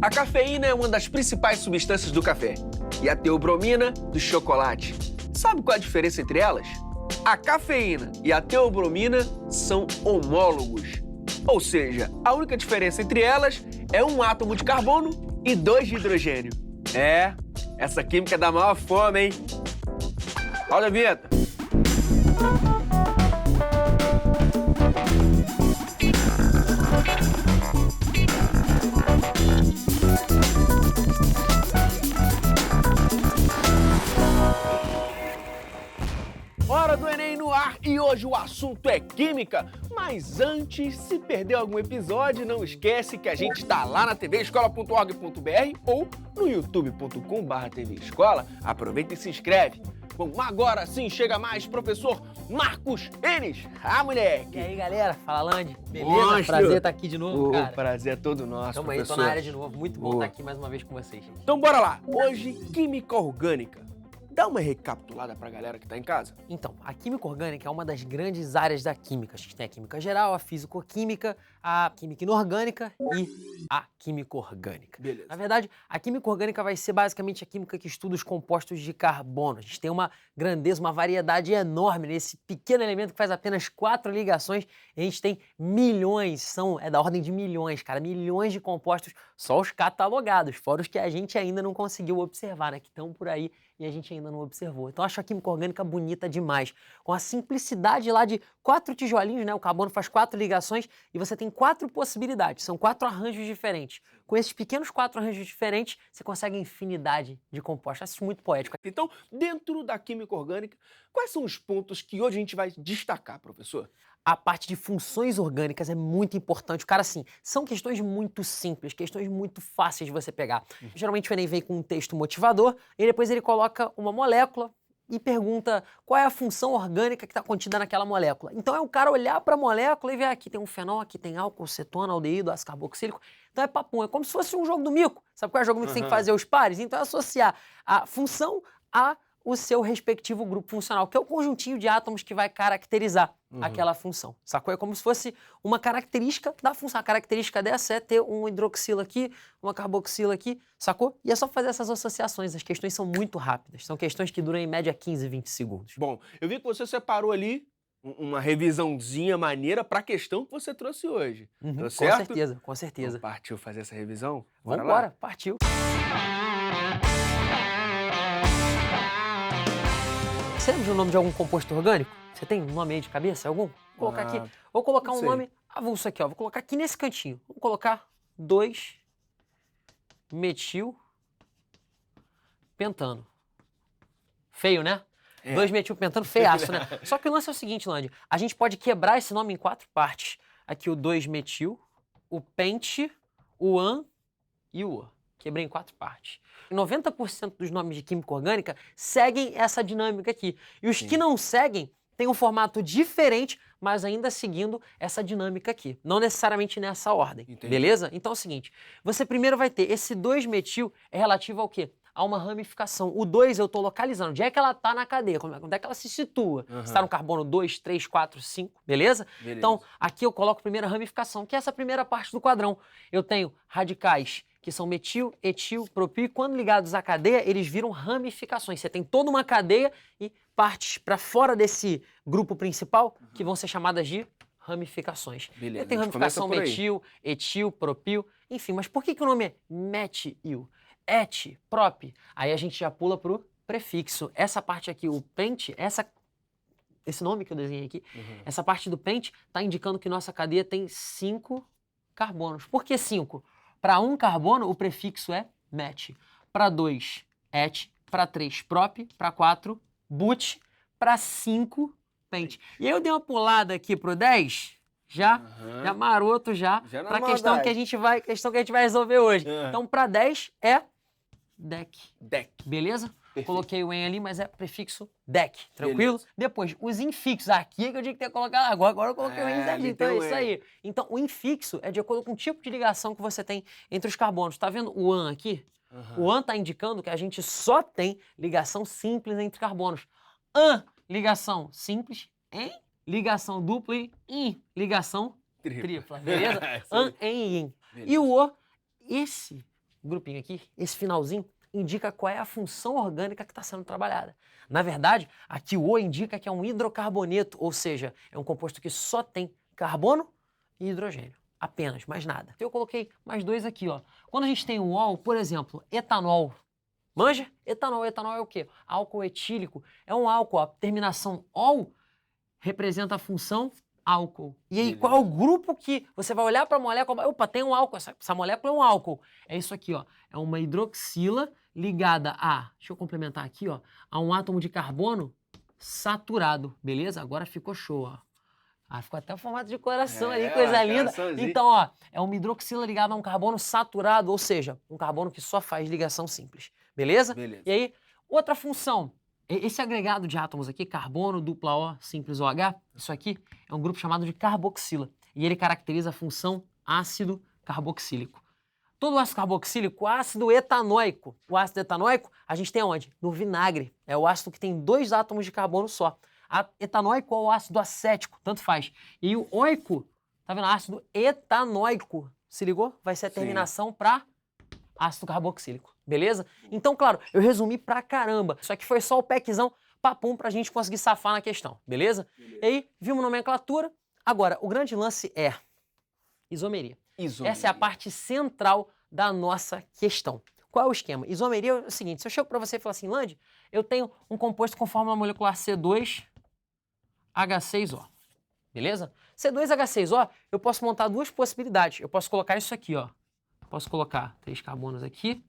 A cafeína é uma das principais substâncias do café e a teobromina do chocolate. Sabe qual a diferença entre elas? A cafeína e a teobromina são homólogos, ou seja, a única diferença entre elas é um átomo de carbono e 2 de hidrogênio. Essa química dá maior fome, hein? Roda a vinheta. Hora do Enem no ar e hoje o assunto é química. Mas antes, se perdeu algum episódio, não esquece que a gente está lá na tvescola.org.br ou no youtube.com/tvescola. Aproveita e se inscreve. Bom, agora sim chega mais professor Marcos Enes. Moleque! E aí, galera? Fala, Landy. Beleza? Monstro. Prazer estar aqui de novo, cara. O prazer é todo nosso, Tamo aí, professor. tô na área de novo. Muito bom estar aqui mais uma vez com vocês. Então bora lá. Hoje, química orgânica. Dá uma recapitulada pra galera que tá em casa. Então, a química orgânica é uma das grandes áreas da química. A gente tem a química geral, a físico-química, a química inorgânica e a química orgânica. Beleza. Na verdade, a química orgânica vai ser basicamente a química que estuda os compostos de carbono. A gente tem uma grandeza, uma variedade enorme nesse pequeno elemento que faz apenas 4 ligações. A gente tem milhões, é da ordem de milhões, cara, milhões de compostos, só os catalogados, fora os que a gente ainda não conseguiu observar, né, que estão por aí e a gente ainda não observou. Então, eu acho a química orgânica bonita demais. Com a simplicidade lá de 4 tijolinhos, né? O carbono faz 4 ligações e você tem 4 possibilidades. São 4 arranjos diferentes. Com esses pequenos 4 arranjos diferentes, você consegue a infinidade de compostos. Acho isso muito poético. Então, dentro da química orgânica, quais são os pontos que hoje a gente vai destacar, professor? A parte de funções orgânicas é muito importante. Cara, assim, são questões muito simples, questões muito fáceis de você pegar. Geralmente o Enem vem com um texto motivador e depois ele coloca uma molécula e pergunta qual é a função orgânica que está contida naquela molécula. Então é o cara olhar para a molécula e ver aqui tem um fenol, aqui tem álcool, cetona, aldeído, ácido carboxílico. Então é papum, é como se fosse um jogo do mico. Sabe qual é o jogo do mico que você tem que fazer os pares? Então é associar a função a o seu respectivo grupo funcional, que é o conjuntinho de átomos que vai caracterizar aquela função, sacou? É como se fosse uma característica da função. A característica dessa é ter um hidroxila aqui, uma carboxila aqui, sacou? E é só fazer essas associações. As questões são muito rápidas. São questões que duram em média 15, 20 segundos. Bom, eu vi que você separou ali uma revisãozinha maneira para a questão que você trouxe hoje. Tá certo? Com certeza, com certeza. Então, partiu fazer essa revisão? Vamos Bora lá? embora, partiu. Você lembra o nome de algum composto orgânico? Você tem um nome aí de cabeça? Algum? Vou colocar aqui. Vou colocar um nome avulso aqui, ó. Vou colocar aqui nesse cantinho. Vamos colocar 2-metilpentano. Feio, né? 2-metilpentano, feiaço, né? Só que o lance é o seguinte, Landy. A gente pode quebrar esse nome em 4 partes. Aqui o 2-metil, o pente, o an e o o. Quebrei em 4 partes. 90% dos nomes de química orgânica seguem essa dinâmica aqui. E os que não seguem têm um formato diferente, mas ainda seguindo essa dinâmica aqui. Não necessariamente nessa ordem, beleza? Então é o seguinte, você primeiro vai ter esse 2-metil é relativo ao quê? A uma ramificação. O 2 eu estou localizando. Onde é que ela está na cadeia? Onde é que ela se situa? Está no carbono 2, 3, 4, 5, beleza? Então, aqui eu coloco a primeira ramificação, que é essa primeira parte do quadrão. Eu tenho radicais que são metil, etil, propil, e quando ligados à cadeia, eles viram ramificações. Você tem toda uma cadeia e partes para fora desse grupo principal que vão ser chamadas de ramificações. Beleza, Tem ramificação metil, etil, propil, enfim, mas por que o nome é metil? Et, prop, aí a gente já pula pro prefixo. Essa parte aqui, o pente, esse nome que eu desenhei aqui, essa parte do pente está indicando que nossa cadeia tem 5 carbonos. Por que 5? Para 1 carbono, o prefixo é met. Para 2, et. Para 3, prop. Para 4, but. Para 5, pente. E aí eu dei uma pulada aqui pro 10, já maroto para a questão que a gente vai resolver hoje. Então, para 10 é dec. Beleza? Perfeito. Coloquei o en ali, mas é prefixo dec, tranquilo? Beleza. Depois, os infixos, aqui é que eu tinha que ter colocado agora eu coloquei o en ali, então é isso aí. Então, o infixo é de acordo com o tipo de ligação que você tem entre os carbonos. Tá vendo o an aqui? O an tá indicando que a gente só tem ligação simples entre carbonos. An, ligação simples, em, ligação dupla e in, ligação tripla, beleza? An, en e in. E o o, esse grupinho aqui, esse finalzinho, indica qual é a função orgânica que está sendo trabalhada. Na verdade, aqui o O indica que é um hidrocarboneto, ou seja, é um composto que só tem carbono e hidrogênio. Apenas, mais nada. Eu coloquei mais dois aqui, ó. Quando a gente tem um ol, por exemplo, etanol. Manja? Etanol. Etanol é o quê? Álcool etílico. É um álcool. A terminação ol representa a função álcool. E aí, qual é o grupo que você vai olhar para a molécula? Opa, tem um álcool. Essa molécula é um álcool. É isso aqui, ó. É uma hidroxila ligada a, deixa eu complementar aqui, ó, a um átomo de carbono saturado. Beleza? Agora ficou show, ó. Ah, ficou até o formato de coração ali, coisa linda. Então, ó, é uma hidroxila ligada a um carbono saturado, ou seja, um carbono que só faz ligação simples. Beleza? Beleza. E aí, outra função. Esse agregado de átomos aqui, carbono, dupla O, simples OH, isso aqui é um grupo chamado de carboxila. E ele caracteriza a função ácido carboxílico. Todo ácido carboxílico, ácido etanóico. O ácido etanóico a gente tem onde? No vinagre. É o ácido que tem 2 átomos de carbono só. Etanóico ou ácido acético, tanto faz. E o oico, tá vendo? Ácido etanóico. Se ligou? Vai ser a terminação para ácido carboxílico. Beleza? Então, claro, eu resumi pra caramba. Isso aqui foi só o packzão papum pra gente conseguir safar na questão. Beleza? E aí, vimos nomenclatura. Agora, o grande lance é isomeria. Essa é a parte central da nossa questão. Qual é o esquema? Isomeria é o seguinte, se eu chego para você e falar assim, Land, eu tenho um composto com fórmula molecular C2H6O, beleza? C2H6O, eu posso montar 2 possibilidades. Eu posso colocar isso aqui, ó. Posso colocar 3 carbonos aqui,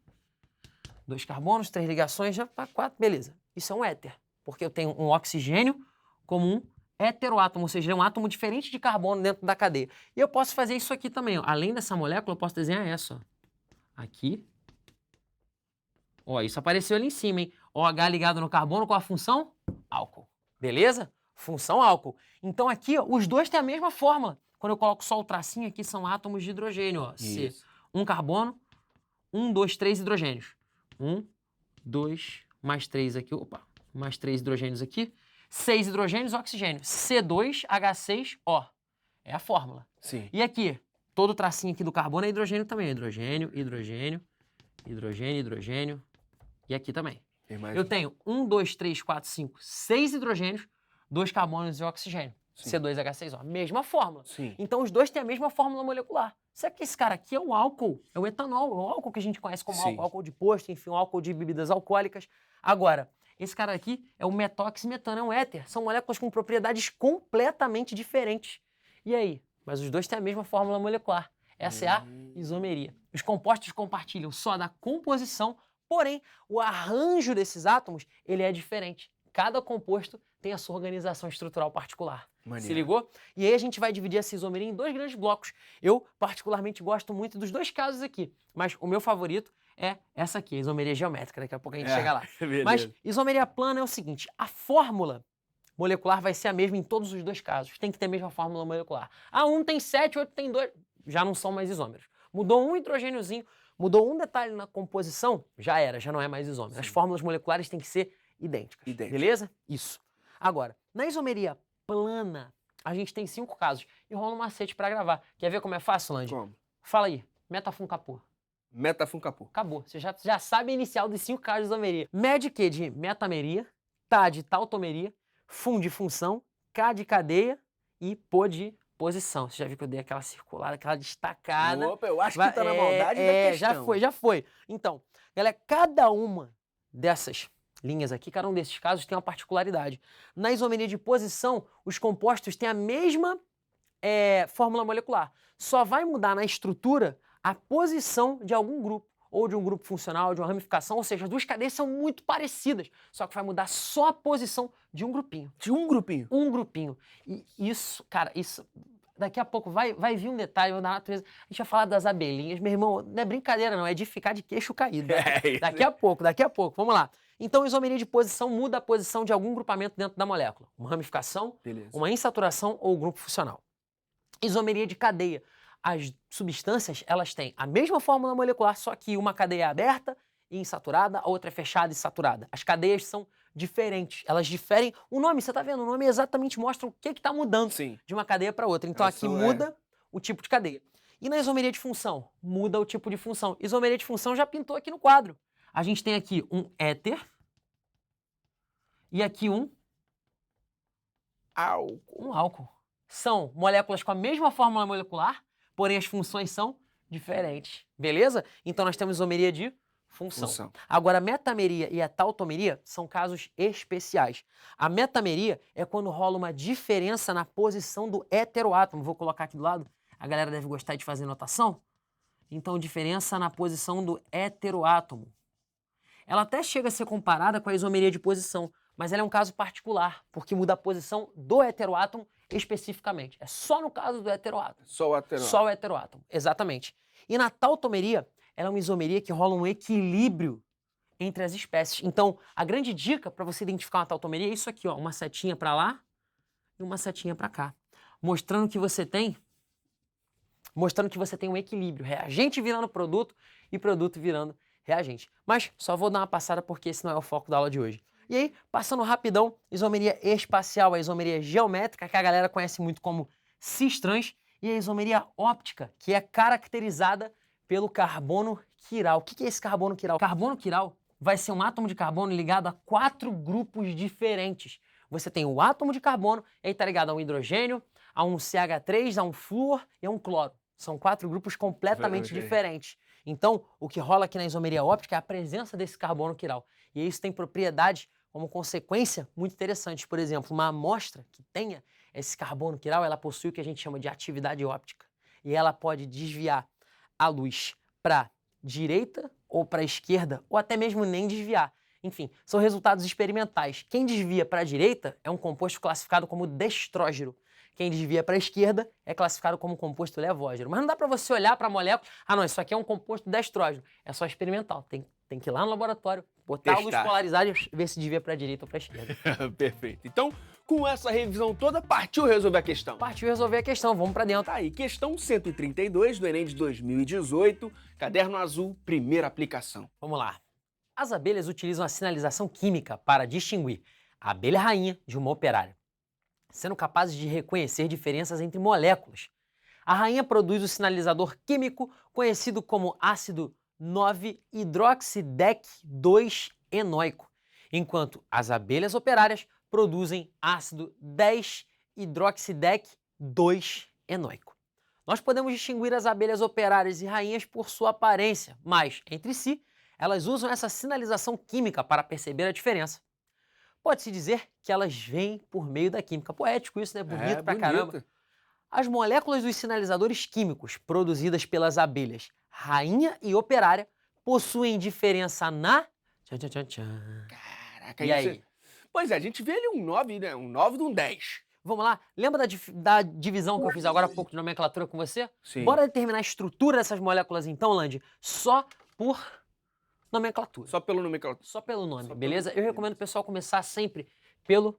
2 carbonos, 3 ligações, já tá 4, beleza. Isso é um éter, porque eu tenho um oxigênio como um heteroátomo, ou seja, é um átomo diferente de carbono dentro da cadeia. E eu posso fazer isso aqui também, ó. Além dessa molécula, eu posso desenhar essa, ó. Aqui. Ó, isso apareceu ali em cima, hein? OH ligado no carbono com a função álcool. Beleza? Função álcool. Então aqui, ó, os dois têm a mesma fórmula. Quando eu coloco só o tracinho aqui, são átomos de hidrogênio, ó. C. Um carbono, 1, 2, 3 hidrogênios. 1, 2, mais 3 aqui, opa, mais 3 hidrogênios aqui. 6 hidrogênios, oxigênio. C2H6O. É a fórmula. Sim. E aqui, todo o tracinho aqui do carbono é hidrogênio também. Hidrogênio, hidrogênio, hidrogênio, hidrogênio. E aqui também. Eu tenho 1, 2, 3, 4, 5, 6 hidrogênios, 2 carbonos e oxigênio. Sim. C2H6O. Mesma fórmula. Sim. Então os dois têm a mesma fórmula molecular. Será que esse cara aqui é o álcool? É o etanol, é o álcool que a gente conhece como álcool, álcool de posto, enfim, um álcool de bebidas alcoólicas. Agora, esse cara aqui é o metoximetano, é um éter. São moléculas com propriedades completamente diferentes. E aí? Mas os dois têm a mesma fórmula molecular. Essa é a isomeria. Os compostos compartilham só da composição, porém, o arranjo desses átomos, ele é diferente. Cada composto tem a sua organização estrutural particular. Maneiro. Se ligou? E aí a gente vai dividir essa isomeria em 2 grandes blocos. Eu, particularmente, gosto muito dos 2 casos aqui, mas o meu favorito é essa aqui, a isomeria geométrica. Daqui a pouco a gente chega lá. Beleza. Mas isomeria plana é o seguinte, a fórmula molecular vai ser a mesma em todos os 2 casos. Tem que ter a mesma fórmula molecular. Ah, um tem 7, outro tem 2. Já não são mais isômeros. Mudou um hidrogêniozinho, mudou um detalhe na composição, já era, já não é mais isômero. Sim. As fórmulas moleculares têm que ser idênticas. Beleza? Isso. Agora, na isomeria plana, a gente tem 5 casos. E rola um macete para gravar. Quer ver como é fácil, Land? Como? Fala aí. Metafun-Kapur. Metafun-Kapur. Acabou. Você já sabe a inicial dos 5 casos de isomeria. Med Q de metameria, Ta de tautomeria, Fun de função, K de cadeia e Pô de posição. Você já viu que eu dei aquela circular, aquela destacada. Opa, eu acho que tá na maldade da questão. Já foi. Então, galera, cada uma dessas linhas aqui, cada um desses casos tem uma particularidade. Na isomeria de posição, os compostos têm a mesma fórmula molecular. Só vai mudar na estrutura a posição de algum grupo, ou de um grupo funcional, de uma ramificação, ou seja, as 2 cadeias são muito parecidas, só que vai mudar só a posição de um grupinho. De um grupinho? Um grupinho. E isso, cara, isso... Daqui a pouco vai vir um detalhe da natureza. A gente vai falar das abelhinhas. Meu irmão, não é brincadeira não, é de ficar de queixo caído. Daqui a pouco. Vamos lá. Então, isomeria de posição muda a posição de algum grupamento dentro da molécula. Uma ramificação, uma insaturação ou grupo funcional. Isomeria de cadeia. As substâncias, elas têm a mesma fórmula molecular, só que uma cadeia é aberta e insaturada, a outra é fechada e saturada. As cadeias são diferentes, elas diferem. O nome, você tá vendo? O nome exatamente mostra o que está mudando de uma cadeia para outra. Então aqui muda o tipo de cadeia. E na isomeria de função? Muda o tipo de função. Isomeria de função já pintou aqui no quadro. A gente tem aqui um éter e aqui um álcool. São moléculas com a mesma fórmula molecular, porém as funções são diferentes. Beleza? Então nós temos isomeria de função. Agora, a metameria e a tautomeria são casos especiais. A metameria é quando rola uma diferença na posição do heteroátomo. Vou colocar aqui do lado. A galera deve gostar de fazer notação. Então, diferença na posição do heteroátomo. Ela até chega a ser comparada com a isomeria de posição, mas ela é um caso particular, porque muda a posição do heteroátomo especificamente. É só no caso do heteroátomo. Só o heteroátomo. Só o heteroátomo, exatamente. E na tautomeria, ela é uma isomeria que rola um equilíbrio entre as espécies. Então, a grande dica para você identificar uma tautomeria é isso aqui, ó, uma setinha para lá e uma setinha para cá, mostrando que você tem um equilíbrio, reagente virando produto e produto virando reagente. Mas só vou dar uma passada porque esse não é o foco da aula de hoje. E aí, passando rapidão, isomeria espacial, a isomeria geométrica, que a galera conhece muito como cis-trans, e a isomeria óptica, que é caracterizada pelo carbono quiral. O que é esse carbono quiral? Carbono quiral vai ser um átomo de carbono ligado a 4 grupos diferentes. Você tem o átomo de carbono, ele está ligado a um hidrogênio, a um CH3, a um flúor e a um cloro. São 4 grupos completamente diferentes. Então, o que rola aqui na isomeria óptica é a presença desse carbono quiral. E isso tem propriedades, como consequência, muito interessantes. Por exemplo, uma amostra que tenha esse carbono quiral, ela possui o que a gente chama de atividade óptica. E ela pode desviar a luz para direita ou para esquerda, ou até mesmo nem desviar. Enfim, são resultados experimentais. Quem desvia para a direita é um composto classificado como destrógeno. Quem desvia para a esquerda é classificado como composto levógeno. Mas não dá para você olhar para a molécula, não, isso aqui é um composto destrógeno. É só experimental. Tem que ir lá no laboratório, botar a luz polarizada e ver se desvia para a direita ou para a esquerda. Perfeito. Então, com essa revisão toda, partiu resolver a questão. Partiu resolver a questão, vamos para dentro. Tá aí, questão 132 do Enem de 2018, caderno azul, primeira aplicação. Vamos lá. As abelhas utilizam a sinalização química para distinguir a abelha rainha de uma operária, sendo capazes de reconhecer diferenças entre moléculas. A rainha produz o sinalizador químico conhecido como ácido 9-hidroxidec-2-enoico, enquanto as abelhas operárias produzem ácido 10-hidroxidec-2-enoico. Nós podemos distinguir as abelhas operárias e rainhas por sua aparência, mas, entre si, elas usam essa sinalização química para perceber a diferença. Pode-se dizer que elas vêm por meio da química. Poético isso, né? Bonito pra caramba. As moléculas dos sinalizadores químicos produzidas pelas abelhas rainha e operária possuem diferença na... Caraca, e aí? Pois é, a gente vê ali um 9, né? Um 9 de um 10. Vamos lá? Lembra da divisão que eu fiz agora há pouco de nomenclatura com você? Sim. Bora determinar a estrutura dessas moléculas então, Landy? Só por nomenclatura. Só pelo nomenclatura. Só pelo nome, beleza? Eu recomendo o pessoal começar sempre pelo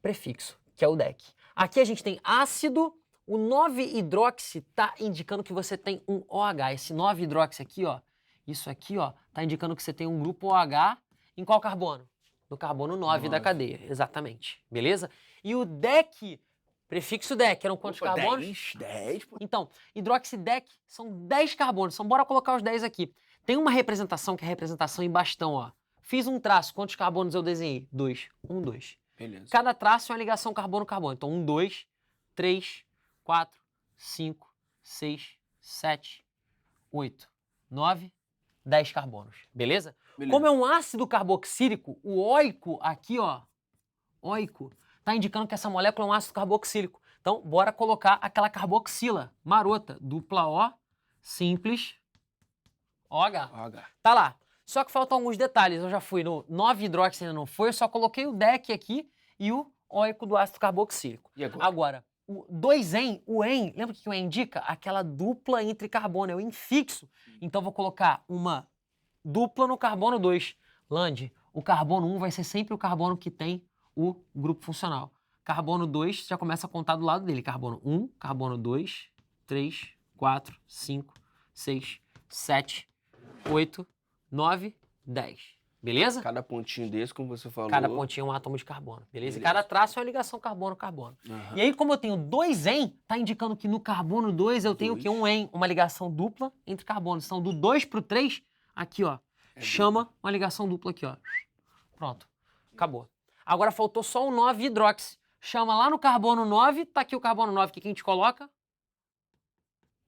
prefixo, que é o DEC. Aqui a gente tem ácido, o 9-hidroxi tá indicando que você tem um OH. Esse 9-hidroxi aqui, ó, isso aqui, ó, tá indicando que você tem um grupo OH em qual carbono? No carbono 9 da cadeia, exatamente, beleza? E o DEC, prefixo DEC, eram quantos carbonos? 10. Então, hidroxidec são 10 carbonos, então bora colocar os 10 aqui. Tem uma representação que é a representação em bastão, ó. Fiz um traço, quantos carbonos eu desenhei? 2. 1, 2. Beleza. Cada traço é uma ligação carbono-carbono. Então, 1, 2, 3, 4, 5, 6, 7, 8, 9, 10 carbonos. Beleza? Como é um ácido carboxílico, o óico aqui, ó, óico, tá indicando que essa molécula é um ácido carboxílico. Então, bora colocar aquela carboxila marota, dupla O, simples, OH. Tá lá. Só que faltam alguns detalhes. Eu já fui no 9-hidroxi, ainda não foi, eu só coloquei o DEC aqui e o óico do ácido carboxílico. E agora? Agora, o 2-en, o en, lembra o que o en indica? Aquela dupla entre carbono, é o infixo. Então, vou colocar uma dupla no carbono 2. Landy, o carbono 1 vai ser sempre o carbono que tem o grupo funcional. Carbono 2 já começa a contar do lado dele. Carbono 1, carbono 2, 3, 4, 5, 6, 7, 8, 9, 10. beleza? Cada pontinho desse, como você falou. Cada pontinho é um átomo de carbono, beleza? E Beleza. cada traço é uma ligação carbono-carbono. Aham. E aí, como eu tenho 2 en, tá indicando que no carbono 2 eu tenho o quê? Um en, uma ligação dupla entre carbonos. Então, do 2 pro 3, aqui, ó, chama uma ligação dupla aqui, ó. Pronto, acabou. Agora faltou só o 9 hidroxi. Chama lá no carbono 9, tá aqui o carbono 9, que a gente coloca?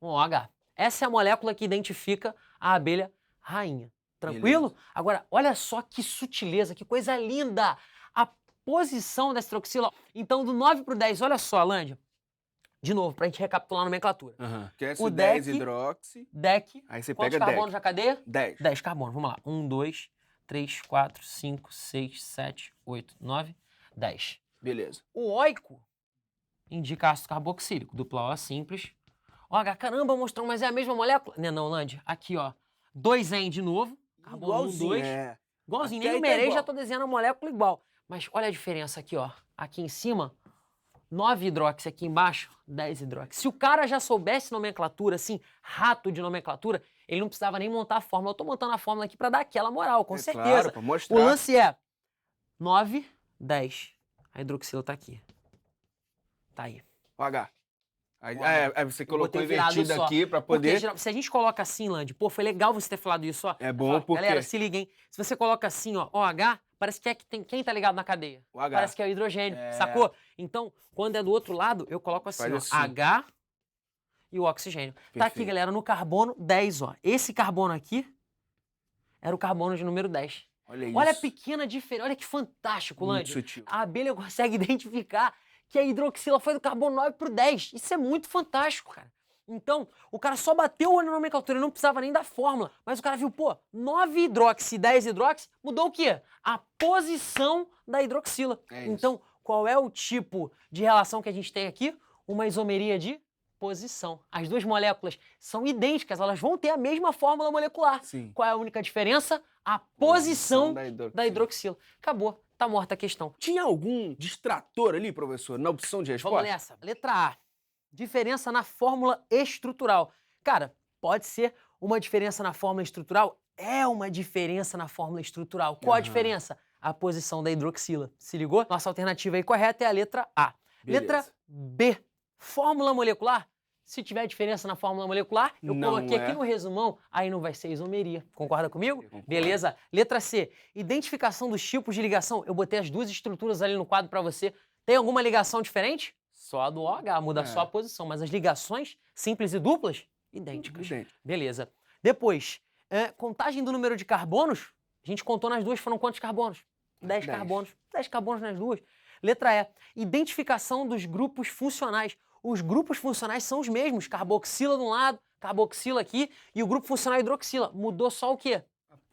Um OH. Essa é a molécula que identifica a abelha rainha. Tranquilo? Beleza. Agora, olha só que sutileza, que coisa linda! A posição dessa hidroxila. Então, do 9 pro 10, olha só, Lândia. De novo, pra gente recapitular a nomenclatura. Que é O 10 deck- hidroxi. DEC, Aí você quantos pega carbonos deck. na cadeia? 10. 10 carbonos, vamos lá. 1, 2, 3, 4, 5, 6, 7, 8, 9, 10. Beleza. O oico indica ácido carboxílico, dupla O simples. OH, caramba, mostrou, mas é a mesma molécula? Não, Lândia. Aqui, ó. 2En de novo. Carbono 1, 2. É. Igualzinho, Até nem aí tá numerei, igual. já tô desenhando a molécula igual. Mas olha a diferença aqui, ó. Aqui em cima, 9 hidroxi, aqui embaixo, 10 hidroxi. Se o cara já soubesse nomenclatura, assim, rato de nomenclatura, ele não precisava nem montar a fórmula. Eu tô montando a fórmula aqui pra dar aquela moral, com certeza. Claro, pra mostrar. O lance é 9, 10. A hidroxila tá aqui. Tá aí. O H. Aí, O H. aí você Eu colocou botei virado invertido só. aqui pra Porque, poder... se a gente coloca assim, Land, pô, foi legal você ter falado isso, ó. É bom porque... Galera, se liga, hein? Se você coloca assim, ó, OH, parece que é que tem quem tá ligado na cadeia. O H. Parece que é o hidrogênio, É. sacou? Então, quando é do outro lado, eu coloco assim, Faz ó, assim. H e o oxigênio. Tá aqui, Perfeito. galera, no carbono 10, ó. Esse carbono aqui era o carbono de número 10. Olha isso. Olha a pequena diferença, olha que fantástico, Muito Land. sutil. A abelha consegue identificar que a hidroxila foi do carbono 9 pro 10. Isso é muito fantástico, cara. Então, o cara só bateu o olho na nomenclatura, ele não precisava nem da fórmula. Mas o cara viu, pô, 9 hidroxi e 10 hidroxi, mudou o quê? A posição da hidroxila. É isso. Então, qual é o tipo de relação que a gente tem aqui? Uma isomeria de posição. As duas moléculas são idênticas, elas vão ter a mesma fórmula molecular. Sim. Qual é a única diferença? A posição da hidroxila. da hidroxila. Acabou, tá morta a questão. Tinha algum distrator ali, professor, na opção de resposta? Vamos nessa. Letra A. Diferença na fórmula estrutural. Cara, pode ser uma diferença na fórmula estrutural? É uma diferença na fórmula estrutural. Qual a Aham. diferença? A posição da hidroxila. Se ligou? Nossa alternativa aí correta é a letra A. Beleza. Letra B. Fórmula molecular. Se tiver diferença na fórmula molecular, eu Não coloquei é. aqui no resumão, aí não vai ser isomeria. Concorda comigo? Eu concordo. Beleza? Letra C. Identificação dos tipos de ligação. Eu botei as duas estruturas ali no quadro para você. Tem alguma ligação diferente? Só a do OH, muda É. só a posição. Mas as ligações simples e duplas, idênticas. Idêntico. Beleza. Depois, contagem do número de carbonos. A gente contou nas duas, foram quantos carbonos? 10 10. carbonos. 10 carbonos nas duas. Letra E. Identificação dos grupos funcionais. Os grupos funcionais são os mesmos. Carboxila de um lado, carboxila aqui e o grupo funcional hidroxila. Mudou só o quê?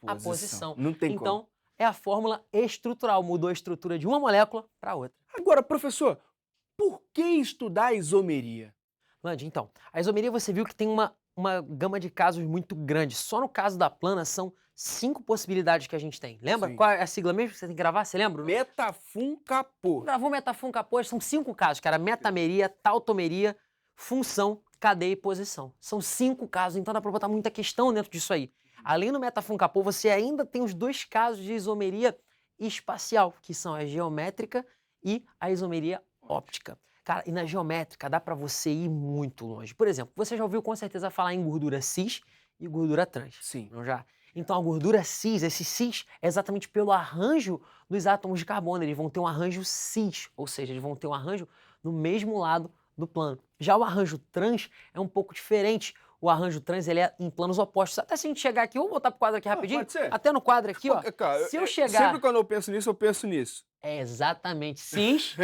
A posição. Não tem como. Então, é a fórmula estrutural. Mudou a estrutura de uma molécula para outra. Agora, professor, por que estudar a isomeria? Land, então, a isomeria você viu que tem uma gama de casos muito grande. Só no caso da plana são 5 possibilidades que a gente tem. Lembra? Sim. Qual é a sigla mesmo que você tem que gravar? Você lembra? Metafun-capô. Gravou metafun-capô, são 5 casos, cara. Metameria, tautomeria, função, cadeia e posição. São 5 casos, então dá pra botar muita questão dentro disso aí. Além do metafun-capô, você ainda tem os 2 casos de isomeria espacial, que são a geométrica e a isomeria óptica. Cara, e na geométrica dá pra você ir muito longe. Por exemplo, você já ouviu com certeza falar em gordura cis e gordura trans. Sim. Não já? Então a gordura cis, esse cis, é exatamente pelo arranjo dos átomos de carbono. Eles vão ter um arranjo cis, ou seja, eles vão ter um arranjo no mesmo lado do plano. Já o arranjo trans é um pouco diferente. O arranjo trans ele é em planos opostos. Até se a gente chegar aqui, vamos voltar pro quadro aqui rapidinho? pode ser. Até no quadro aqui, ó. Cara, Se eu chegar... Sempre quando eu penso nisso, eu penso nisso. É exatamente cis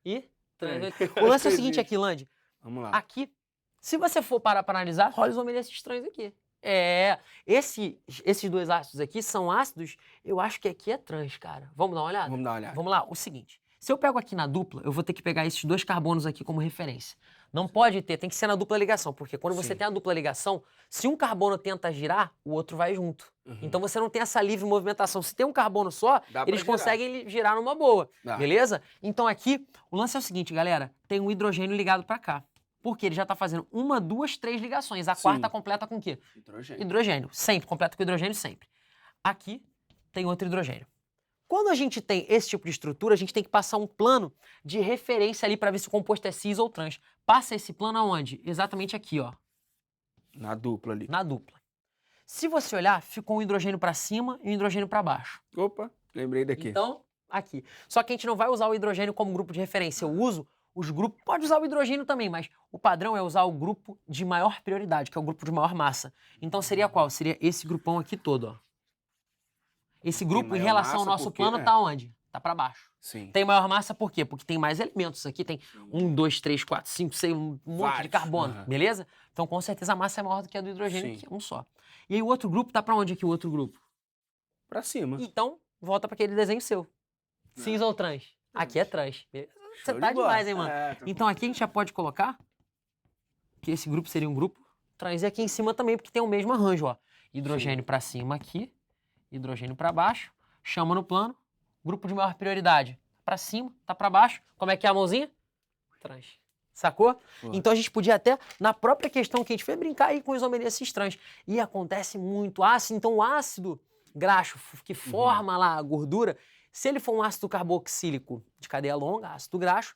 e trans. É. O lance é o Acho que seguinte existe. aqui, Land. Vamos lá. Aqui, se você for parar para analisar, olha os homens estranhos aqui. Esses 2 ácidos aqui são ácidos, eu acho que aqui é trans, cara. Vamos dar uma olhada? Vamos dar uma olhada. Vamos lá, o seguinte. Se eu pego aqui na dupla, eu vou ter que pegar esses 2 carbonos aqui como referência. Não pode ter, tem que ser na dupla ligação, porque quando você Sim. tem a dupla ligação, se um carbono tenta girar, o outro vai junto. Uhum. Então você não tem essa livre movimentação. Se tem um carbono só, Dá pra eles girar. conseguem girar numa boa, Dá. beleza? Então aqui, o lance é o seguinte, galera, tem um hidrogênio ligado para cá. Porque ele já está fazendo 1, 2, 3 ligações. A Sim. quarta completa com o quê? Hidrogênio. Hidrogênio. Sempre, completa com hidrogênio sempre. Aqui tem outro hidrogênio. Quando a gente tem esse tipo de estrutura, a gente tem que passar um plano de referência ali para ver se o composto é cis ou trans. Passa esse plano aonde? Exatamente aqui, ó. Na dupla ali. Na dupla. Se você olhar, ficou um hidrogênio para cima e um hidrogênio para baixo. Opa, lembrei daqui. Então, aqui. Só que a gente não vai usar o hidrogênio como grupo de referência. Eu uso os grupos, pode usar o hidrogênio também, mas o padrão é usar o grupo de maior prioridade, que é o grupo de maior massa. Então seria qual? Seria esse grupão aqui todo, ó. Esse grupo, em relação ao nosso plano, tá onde? Tá para baixo. Sim. Tem maior massa por quê? Porque tem mais elementos. Aqui tem 1, 2, 3, 4, 5, 6, um monte de carbono, beleza? Então, com certeza, a massa é maior do que a do hidrogênio, que é um só. E aí, o outro grupo tá para onde aqui, o outro grupo? Pra cima. Então, volta para aquele desenho seu. Cis ou trans? Aqui é trans. Você tá demais, hein, mano? Então, aqui a gente já pode colocar que esse grupo seria um grupo trans. E aqui em cima também, porque tem o mesmo arranjo, ó. Hidrogênio para cima aqui, hidrogênio para baixo, chama no plano, grupo de maior prioridade. Para cima, tá para baixo. Como é que é a mãozinha? Trans. Sacou? Pô. Então a gente podia até, na própria questão que a gente fez, brincar aí com isomeria cis trans. E acontece muito ácido. Então o ácido graxo que forma lá a gordura, se ele for um ácido carboxílico de cadeia longa, ácido graxo,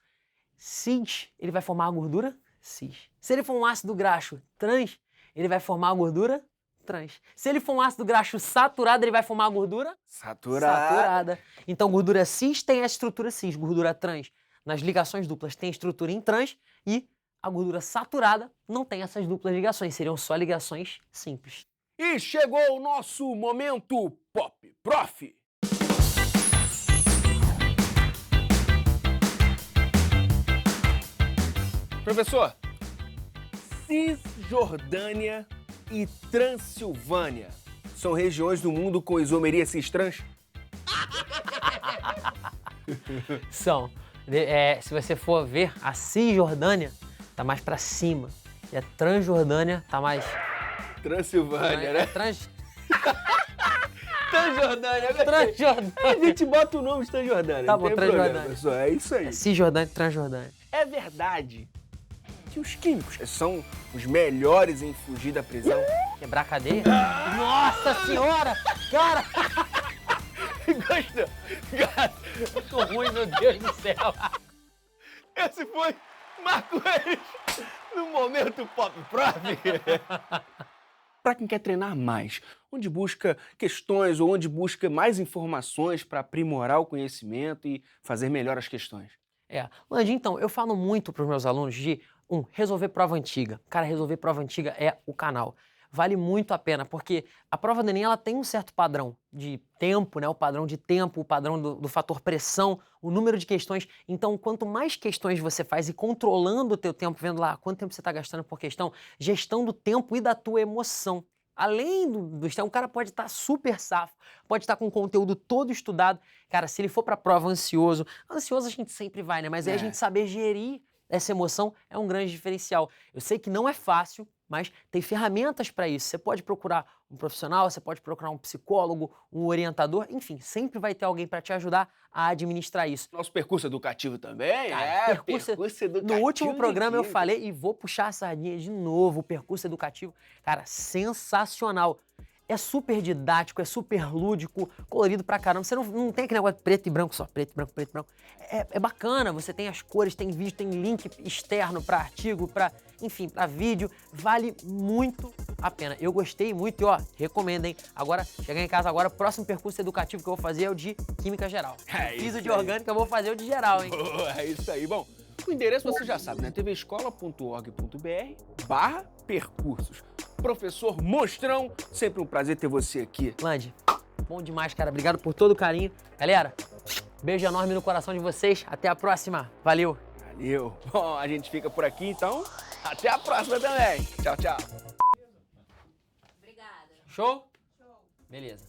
cis, ele vai formar a gordura cis. Se ele for um ácido graxo trans, ele vai formar a gordura trans. Se ele for um ácido graxo saturado, ele vai formar a gordura saturada. Então, gordura cis tem a estrutura cis, gordura trans nas ligações duplas tem a estrutura em trans e a gordura saturada não tem essas duplas ligações, seriam só ligações simples. E chegou o nosso momento Pop Prof. Professor, Cisjordânia e Transilvânia são regiões do mundo com isomeria cis-trans? São. Se você for ver, a Cisjordânia tá mais pra cima e a Transjordânia tá mais... Transilvânia, né? Transjordânia. Transjordânia. A gente bota o nome de Transjordânia. Tá não bom, tem Transjordânia. problema, pessoal. É isso aí. Cisjordânia e Transjordânia. É verdade que os químicos são os melhores em fugir da prisão? Quebrar a cadeia? Nossa senhora! Cara! Gostou? Eu tô ruim, meu Deus do céu! Esse foi Marco Reis no Momento Pop Prof. Para quem quer treinar mais, onde busca questões ou onde busca mais informações para aprimorar o conhecimento e fazer melhor as questões? Landy, então, eu falo muito para os meus alunos de, resolver prova antiga. Cara, resolver prova antiga é o canal. Vale muito a pena, porque a prova do Enem, ela tem um certo padrão de tempo, né? O padrão de tempo, o padrão do fator pressão, o número de questões. Então, quanto mais questões você faz e controlando o teu tempo, vendo lá quanto tempo você está gastando por questão, gestão do tempo e da tua emoção. Além do o cara pode estar super safo, pode estar com o conteúdo todo estudado. Cara, se ele for para a prova ansioso a gente sempre vai, né? Mas aí a gente saber gerir essa emoção é um grande diferencial. Eu sei que não é fácil, mas tem ferramentas para isso. Você pode procurar um profissional, você pode procurar um psicólogo, um orientador, enfim, sempre vai ter alguém para te ajudar a administrar isso. Nosso percurso educativo também, Cara, percurso educativo. No último programa eu falei, e vou puxar a sardinha de novo, o percurso educativo, cara, sensacional. É super didático, é super lúdico, colorido pra caramba. Você não tem aquele negócio de preto e branco só, preto e branco, preto e branco. É bacana, você tem as cores, tem vídeo, tem link externo pra artigo, enfim, pra vídeo. Vale muito a pena. Eu gostei muito e, recomendo, hein? Agora, chegar em casa agora, o próximo percurso educativo que eu vou fazer é o de Química Geral. Fiz o de Orgânica, eu vou fazer o de Geral, hein? É isso aí. Bom, o endereço você já sabe, né? tvescola.org.br/percursos. Professor Monstrão, sempre um prazer ter você aqui. Landy, bom demais, cara. Obrigado por todo o carinho. Galera, beijo enorme no coração de vocês. Até a próxima. Valeu. Valeu. Bom, a gente fica por aqui, então. Até a próxima também. Tchau, tchau. Obrigada. Show? Show. Beleza.